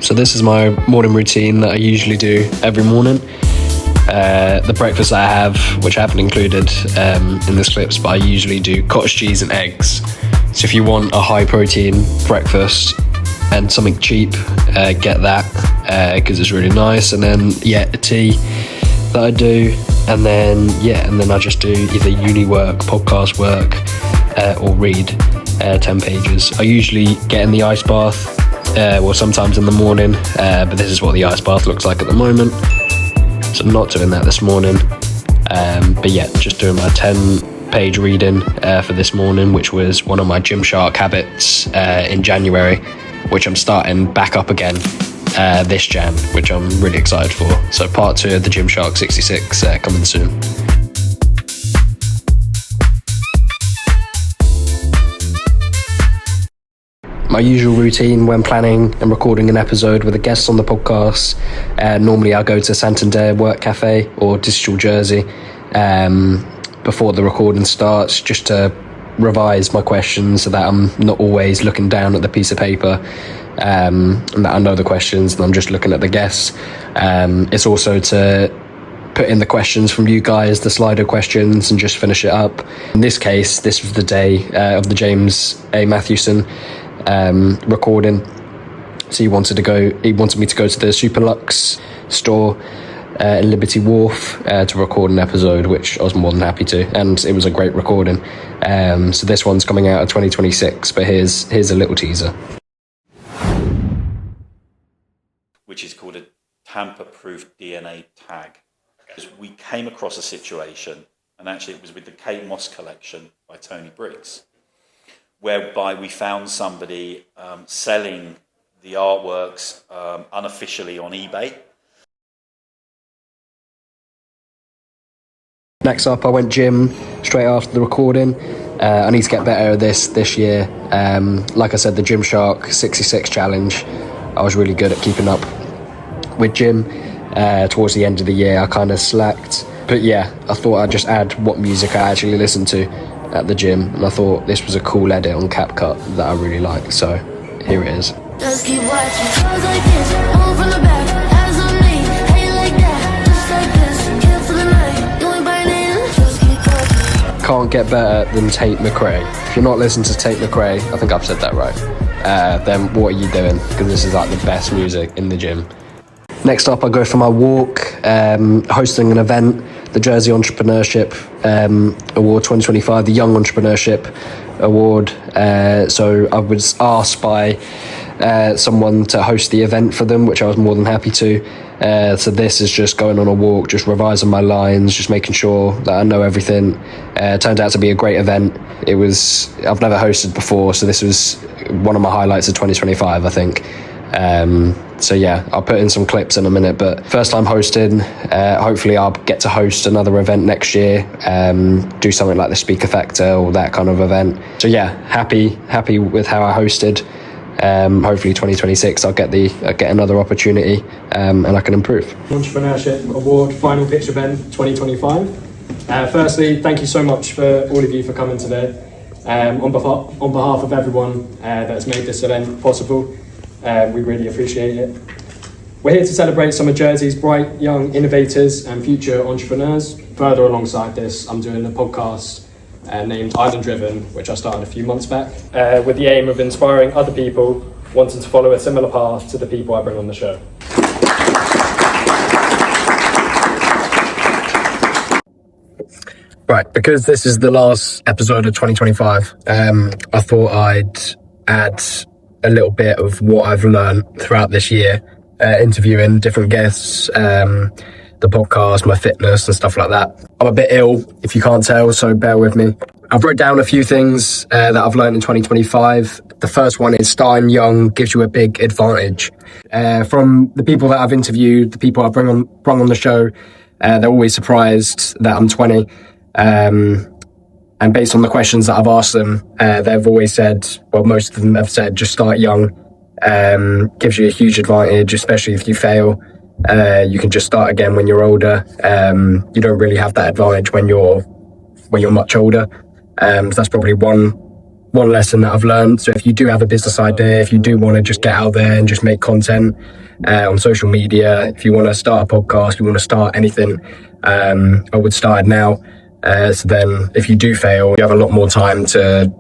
So this is my morning routine that I usually do every morning. The breakfast I have, which I haven't included in this clips, but I usually do cottage cheese and eggs. So if you want a high protein breakfast and something cheap, get that because it's really nice. And then a tea that I do, and then I just do either uni work, podcast work, or read 10 pages. I usually get in the ice bath, sometimes in the morning, but this is what the ice bath looks like at the moment. So I'm not doing that this morning, just doing my 10-page reading for this morning, which was one of my Gymshark habits in January, which I'm starting back up again this Jan, which I'm really excited for. So part 2 of the Gymshark 66 coming soon. My usual routine when planning and recording an episode with a guest on the podcast, normally I go to Santander Work Cafe or Digital Jersey before the recording starts, just to revise my questions so that I'm not always looking down at the piece of paper, and that I know the questions and I'm just looking at the guests. It's also to put in the questions from you guys, the Slido questions, and just finish it up. In this case, this was the day of the James A. Matthewson recording. So he wanted me to go to the Superlux store in Liberty Wharf to record an episode, which I was more than happy to, and it was a great recording. So this one's coming out of 2026, but here's a little teaser. Which is called a tamper-proof DNA tag. Because we came across a situation, and actually it was with the Kate Moss collection by Tony Briggs, whereby we found somebody selling the artworks unofficially on eBay. Next up, I went gym straight after the recording. I need to get better at this year. Like I said, the Gymshark 66 challenge, I was really good at keeping up with gym. Towards the end of the year, I kind of slacked. But I thought I'd just add what music I actually listen to at the gym, and I thought this was a cool edit on CapCut that I really like, so here it is. Just keep watching, goes like this, on from the back, eyes on me, hate like that, just like this, kill for the night, you ain't biting, just keep watching. Can't get better than Tate McRae. If you're not listening to Tate McRae, I think I've said that right, then what are you doing? Because this is like the best music in the gym. Next up, I go for my walk, hosting an event, the Jersey Entrepreneurship Award 2025, the Young Entrepreneurship Award. So I was asked by someone to host the event for them, which I was more than happy to. So this is just going on a walk, just revising my lines, just making sure that I know everything. Turned out to be a great event. I've never hosted before, so this was one of my highlights of 2025, I think. I'll put in some clips in a minute, but first time hosting. Hopefully I'll get to host another event next year, do something like the Speaker Factor or that kind of event. So happy with how I hosted. Hopefully 2026 I'll get another opportunity, and I can improve. Entrepreneurship Award final pitch event 2025. Firstly, thank you so much for all of you for coming today. On behalf of everyone that's made this event possible, we really appreciate it. We're here to celebrate some of Jersey's bright young innovators and future entrepreneurs. Further alongside this, I'm doing a podcast named Island Driven, which I started a few months back, with the aim of inspiring other people wanting to follow a similar path to the people I bring on the show. Right, because this is the last episode of 2025, I thought I'd add a little bit of what I've learned throughout this year, interviewing different guests, the podcast, my fitness and stuff like that. I'm a bit ill, if you can't tell, so bear with me. I've wrote down a few things that I've learned in 2025. The first one is starting young gives you a big advantage. From the people that I've interviewed, the people I've brought on the show, they're always surprised that I'm 20. And based on the questions that I've asked them, they've always said, well, most of them have said, just start young. Gives you a huge advantage, especially if you fail. You can just start again when you're older. You don't really have that advantage when you're much older. So that's probably one one lesson that I've learned. So if you do have a business idea, if you do want to just get out there and just make content on social media, if you want to start a podcast, if you want to start anything, I would start now. So then if you do fail, you have a lot more time to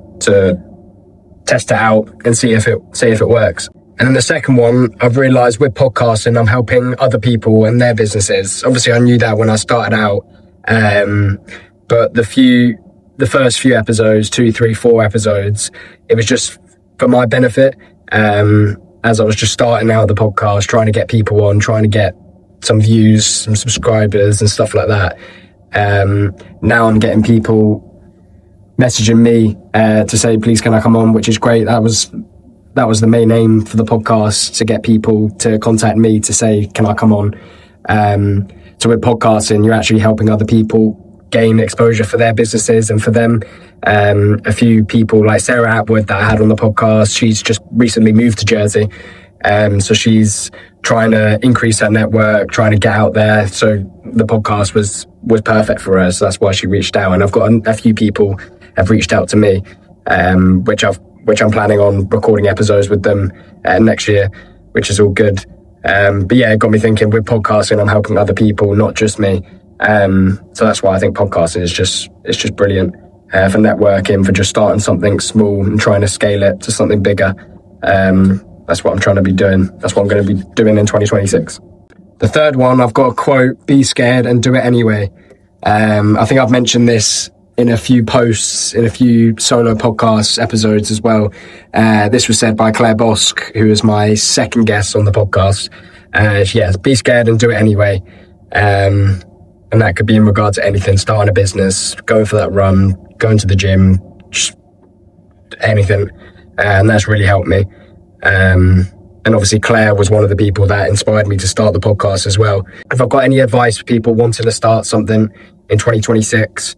test it out and see if it works. And then the second one, I've realized with podcasting, I'm helping other people and their businesses. Obviously I knew that when I started out, but the first few episodes, 2, 3, 4 episodes, it was just for my benefit. As I was just starting out the podcast, trying to get people on, trying to get some views, some subscribers and stuff like that. Now I'm getting people messaging me to say, please can I come on, which is great. That was the main aim for the podcast, to get people to contact me to say, can I come on? So with podcasting, you're actually helping other people gain exposure for their businesses and for them. A few people like Sarah Atwood that I had on the podcast, she's just recently moved to Jersey. So she's trying to increase her network, trying to get out there. So the podcast was perfect for her. So that's why she reached out. And I've got a few people have reached out to me, which I'm planning on recording episodes with them next year, which is all good. But yeah, it got me thinking, with podcasting, I'm helping other people, not just me. So that's why I think podcasting is just brilliant for networking, for just starting something small and trying to scale it to something bigger. That's what I'm trying to be doing. That's what I'm going to be doing in 2026. The third one, I've got a quote: be scared and do it anyway. I think I've mentioned this in a few posts, in a few solo podcast episodes as well. This was said by Claire Bosk, who is my second guest on the podcast. Be scared and do it anyway. And that could be in regard to anything: starting a business, going for that run, going to the gym, just anything. And that's really helped me. And obviously Claire was one of the people that inspired me to start the podcast as well. If I've got any advice for people wanting to start something in 2026,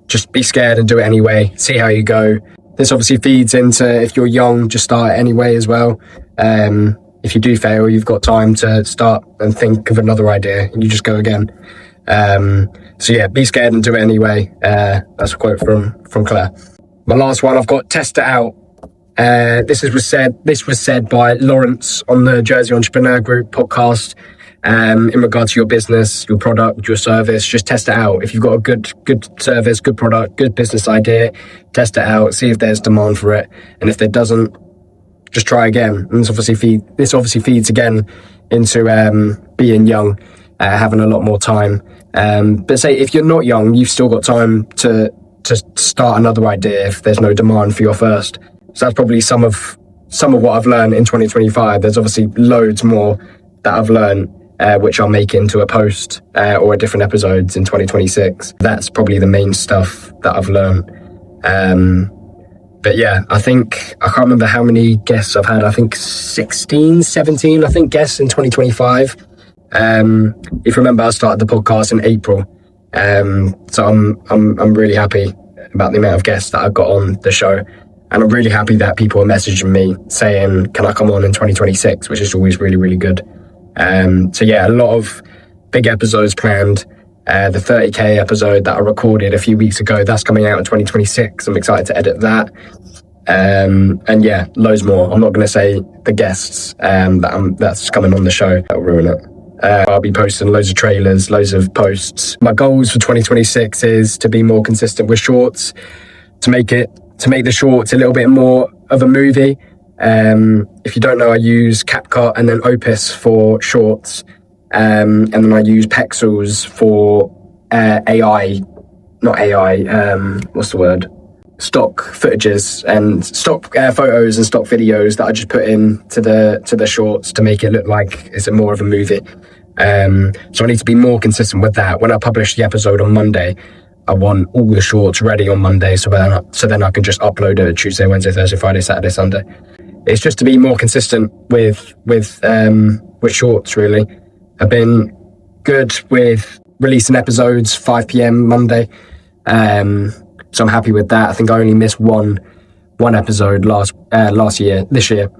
just be scared and do it anyway. See how you go. This obviously feeds into, if you're young, just start it anyway as well. If you do fail, you've got time to start and think of another idea and you just go again. So yeah, be scared and do it anyway. That's a quote from Claire. My last one, I've got test it out. This was said by Lawrence on the Jersey Entrepreneur Group podcast. In regard to your business, your product, your service, just test it out. If you've got a good service, good product, good business idea, test it out, see if there's demand for it. And if there doesn't, just try again. And this obviously feeds again into being young, having a lot more time. But say if you're not young, you've still got time to start another idea if there's no demand for your first. So that's probably some of what I've learned in 2025. There's obviously loads more that I've learned, which I'll make into a post or a different episodes in 2026. That's probably the main stuff that I've learned. But yeah, I can't remember how many guests I've had. I think 16, 17, guests in 2025. If you remember, I started the podcast in April. So I'm really happy about the amount of guests that I've got on the show. And I'm really happy that people are messaging me saying, can I come on in 2026, which is always really, really good. So yeah, a lot of big episodes planned. The 30K episode that I recorded a few weeks ago, that's coming out in 2026. I'm excited to edit that. And yeah, loads more. I'm not going to say the guests that's coming on the show. That'll ruin it. I'll be posting loads of trailers, loads of posts. My goals for 2026 is to be more consistent with shorts, to make the shorts a little bit more of a movie. If you don't know, I use CapCut and then Opus for shorts. And then I use Pexels for stock footages and stock photos and stock videos that I just put in to the shorts to make it look like it's more of a movie. So I need to be more consistent with that. When I publish the episode on Monday, I want all the shorts ready on Monday, so then I can just upload it Tuesday, Wednesday, Thursday, Friday, Saturday, Sunday. It's just to be more consistent with shorts, really. I've been good with releasing episodes 5 p.m. Monday, so I'm happy with that. I think I only missed one episode this year,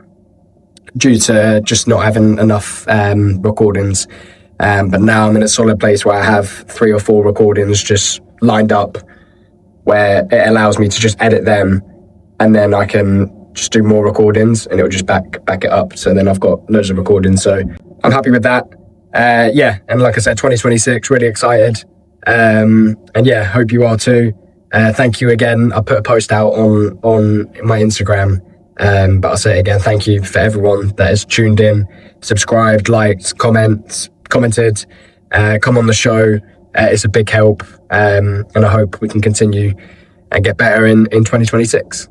due to just not having enough recordings. But now I'm in a solid place where I have 3 or 4 recordings just lined up, where it allows me to just edit them, and then I can just do more recordings, and it'll just back it up. So then I've got loads of recordings. So I'm happy with that. Yeah, and like I said, 2026, really excited. And yeah, hope you are too. Thank you again. I put a post out on my Instagram, but I'll say it again. Thank you for everyone that has tuned in, subscribed, liked, commented, come on the show. It's a big help, and I hope we can continue and get better in 2026.